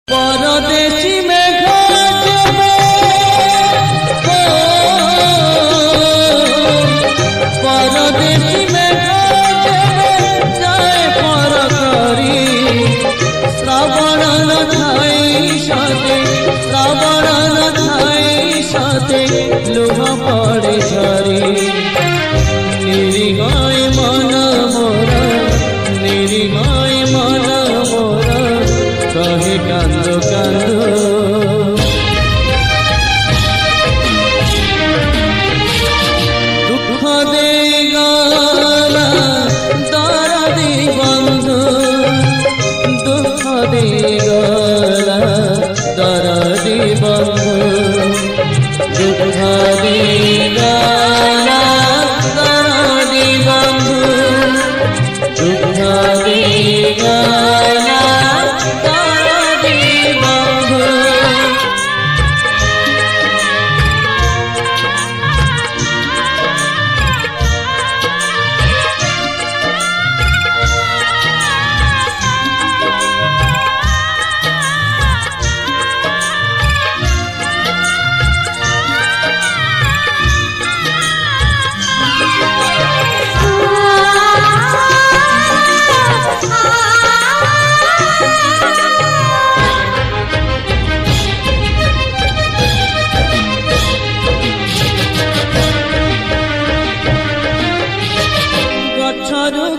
परदेसी में घाटवे परदेसी में घाटवे जाए पर करी श्रावण न थाई साथे श्रावण न थाई साथे लुह पड़े झरी निरीहाय मन मोर निरीहाय मन मोर कहे कांदो कांदो दुख दे गला दर्दी बंधु दुख दे गला दर्दी बंधु दुख दे गला दर्दी बंधु दुख दे गला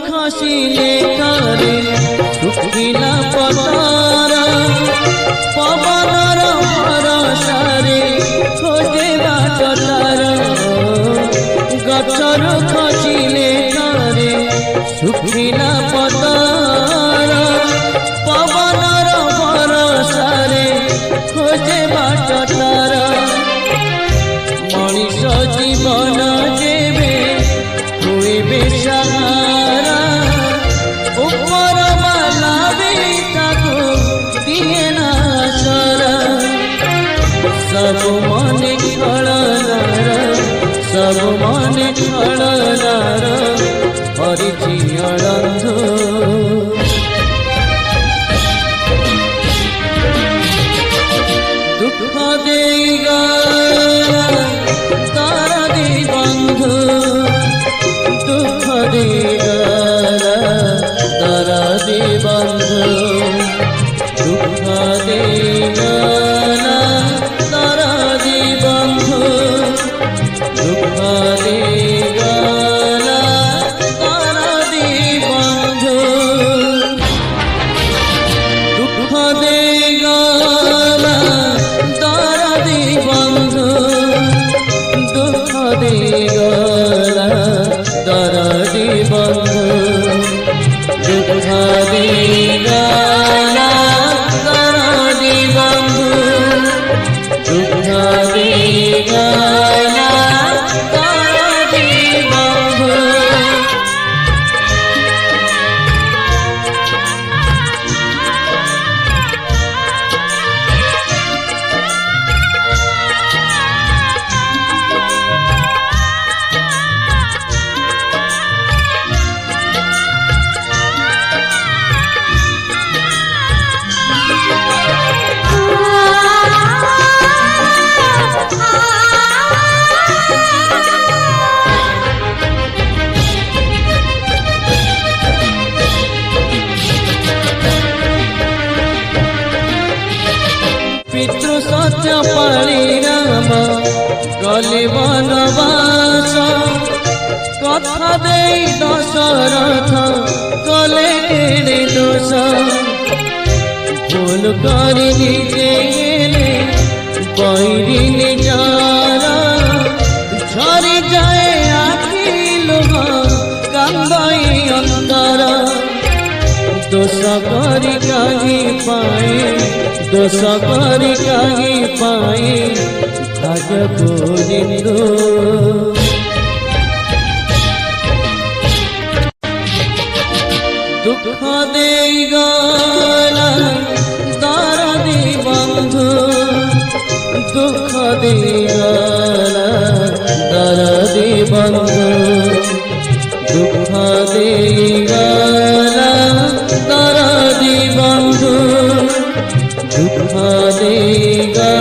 खसिले करे सुखिला पतारा पवनर भरसारे खोजे बाटतार गछर खसिले करे सुखिला पतारा पवनर भरसारे खोजे बाटतार मनीष जीवन जेबे हुए बेसहारा ऊपर वाला भी ताको दिए ना सरा सब मन खड़नार सब मन खड़नार हरिची अड़ंधो दुख दे गला दर्दी बंधु दुख दे गला दर्दी बंधु दुख दे गला दर्दी बंधु दुख दे गला दर्दी बंधु दुख दे गला दर्दी बंधु दुख दे गला दर्दी बंधु दुख दे गला दर्दी बंधु दुख दे गला दर्दी बंधु पितृ सत्य परिणाम गले बनवास कथा दे दशरथ गले केड़े दोष भूल कर निजे गेले बैरी निजारा झरी जाए आखि लुह कांदई अंतर दोष करी काहि पाए दोष करी काहि पाए भाग्य को निंदो दुख दे गला दर्दी बंधु दुख दे गला दर्दी बंधु दुख दे गला दर्दी बंधु दुख দুঃখ দেই গো